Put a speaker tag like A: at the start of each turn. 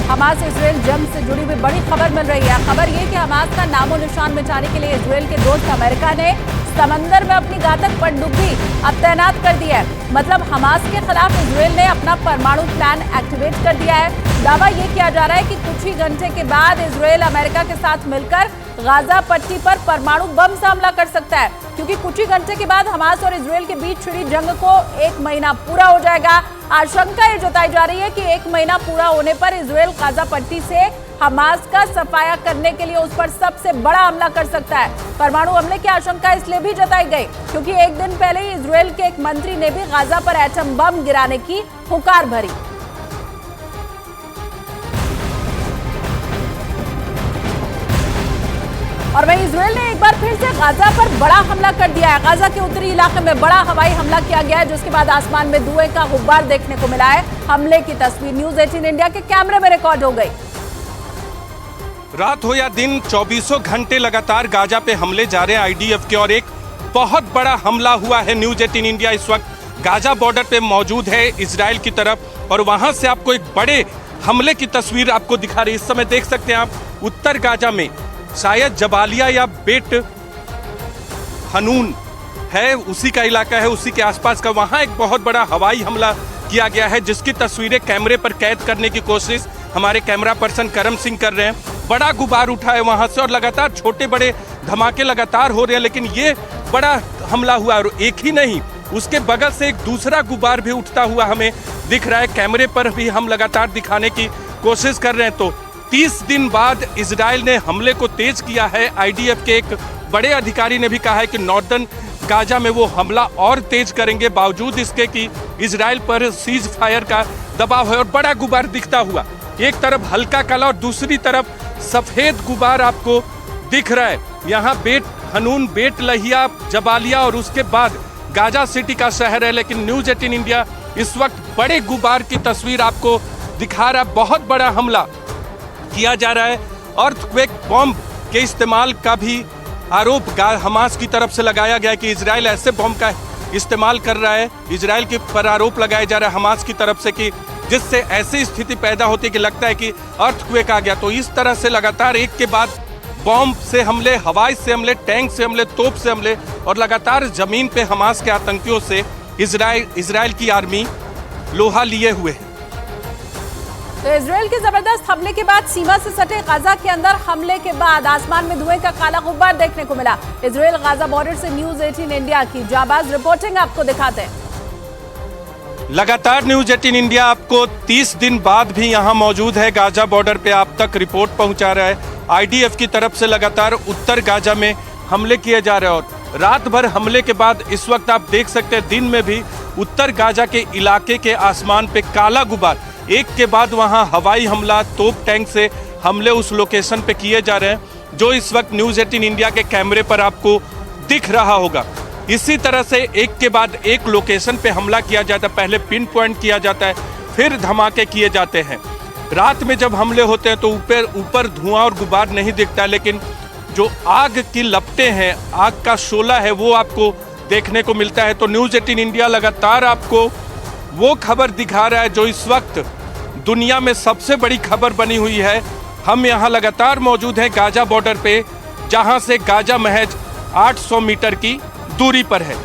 A: Hamas Israel जंग से जुड़ी हुई बड़ी खबर मिल रही है। खबर ये कि हमास का नामो निशान मिटाने के लिए इजराइल के दोस्त अमेरिका ने समंदर में अपनी घातक पनडुब्बी अब तैनात कर दी है। मतलब हमास के खिलाफ इजराइल ने अपना परमाणु प्लान एक्टिवेट कर दिया है। दावा ये किया जा रहा है कि कुछ ही घंटे के बाद इजराइल अमेरिका के साथ मिलकर गाजा पट्टी पर परमाणु बम से हमला कर सकता है, क्योंकि कुछ ही घंटे के बाद हमास और इजराइल के बीच छिड़ी जंग को 1 महीना पूरा हो जाएगा। आशंका ये जताई जा रही है कि 1 महीना पूरा होने पर इजराइल गाजा पट्टी से हमास का सफाया करने के लिए उस पर सबसे बड़ा हमला कर सकता है। परमाणु हमले की आशंका इसलिए भी जताई गई क्योंकि एक दिन पहले ही इजराइल के एक मंत्री ने भी गाजा पर एटम बम गिराने की हुकार भरी। और वहीं इजराइल ने एक बार फिर से गाजा पर बड़ा हमला कर दिया है। गाजा के उत्तरी इलाके में बड़ा हवाई हमला किया गया है, जिसके बाद आसमान में धुएं का गुब्बार देखने को मिला है। हमले की तस्वीर न्यूज़ 18 इंडिया के कैमरे में रिकॉर्ड हो गई।
B: रात हो या दिन 24 घंटे लगातार गाजा पे हमले जारी हैं आईडीएफ के, और एक बहुत बड़ा हमला हुआ है। न्यूज़ 18 इंडिया इस वक्त गाजा बॉर्डर पे मौजूद है इजराइल की तरफ, और वहां से आपको एक बड़े हमले की तस्वीर आपको दिखा रही है। इस समय देख सकते हैं आप उत्तर गाजा में शायद जबालिया या बेट हनून है, उसी का इलाका है, उसी के आसपास का, वहां एक बहुत बड़ा हवाई हमला किया गया है, जिसकी तस्वीरें कैमरे पर कैद करने की कोशिश हमारे कैमरा पर्सन करम सिंह कर रहे हैं। बड़ा गुबार उठा है वहां से और लगातार छोटे बड़े धमाके लगातार हो रहे हैं, लेकिन ये बड़ा हमला हुआ और एक ही नहीं, उसके बगल से एक दूसरा गुबार भी उठता हुआ हमें दिख रहा है। कैमरे पर भी हम लगातार दिखाने की कोशिश कर रहे हैं। तो 30 दिन बाद इजराइल ने हमले को तेज किया है। आईडीएफ के एक बड़े अधिकारी ने भी कहा है कि नॉर्दर्न गाजा में वो हमला और तेज करेंगे, बावजूद इसके कि इजराइल पर सीज फायर का दबाव है। और बड़ा गुबार दिखता हुआ, एक तरफ हल्का काला और दूसरी तरफ सफेद गुबार आपको दिख रहा है। यहाँ बेट हनून, बेट लहिया, जबालिया और उसके बाद गाजा सिटी का शहर है। लेकिन न्यूज़ 18 इंडिया इस वक्त बड़े गुबार की तस्वीर आपको दिखा रहा है। बहुत बड़ा हमला किया जा रहा है। अर्थक्वेक बॉम्ब के इस्तेमाल का भी आरोप हमास की तरफ से लगाया गया है कि इजराइल ऐसे बॉम्ब का इस्तेमाल कर रहा है। इजराइल के पर आरोप लगाया जा रहा है हमास की तरफ से कि जिससे ऐसी स्थिति पैदा होती है कि लगता है कि अर्थक्वेक आ गया। तो इस तरह से लगातार एक के बाद बॉम्ब से हमले, हवाई से हमले, टैंक से हमले, तोप से हमले, और लगातार जमीन पे हमास के आतंकियों से इजराइल की आर्मी लोहा लिए हुए है।
A: तो इजराइल के जबरदस्त हमले के बाद सीमा से सटे गाजा के अंदर हमले के बाद आसमान में धुएं का काला गुब्बार देखने को मिला। इजराइल गाजा बॉर्डर से न्यूज़ 18 इंडिया की जाबाज रिपोर्टिंग आपको दिखाते हैं।
B: लगातार न्यूज़ 18 इंडिया आपको 30 दिन बाद भी यहां मौजूद है गाजा बॉर्डर पे, आप तक रिपोर्ट पहुंचा रहा है। आईडीएफ की तरफ से लगातार उत्तर गाजा में हमले किए जा रहे हैं, और रात भर हमले के बाद इस वक्त आप देख सकते हैं दिन में भी उत्तर गाजा के इलाके के आसमान पे काला गुबार, एक के बाद वहां हवाई हमला, तोप टैंक से हमले उस लोकेशन पे किए जा रहे हैं, जो इस वक्त न्यूज़ 18 इंडिया के कैमरे पर आपको दिख रहा होगा। इसी तरह से एक के बाद एक लोकेशन पे हमला किया जाता है। पहले पिन पॉइंट किया जाता है, फिर धमाके किए जाते हैं। रात में जब हमले होते हैं तो ऊपर धुआं और गुबार नहीं दिखता, लेकिन जो आग की लपटें हैं, आग का शोला है, वो आपको देखने को मिलता है। तो न्यूज़ 18 इंडिया लगातार आपको वो खबर दिखा रहा है जो इस वक्त दुनिया में सबसे बड़ी खबर बनी हुई है। हम यहाँ लगातार मौजूद हैं गाजा बॉर्डर पे, जहाँ से गाजा महज 800 मीटर की दूरी पर है।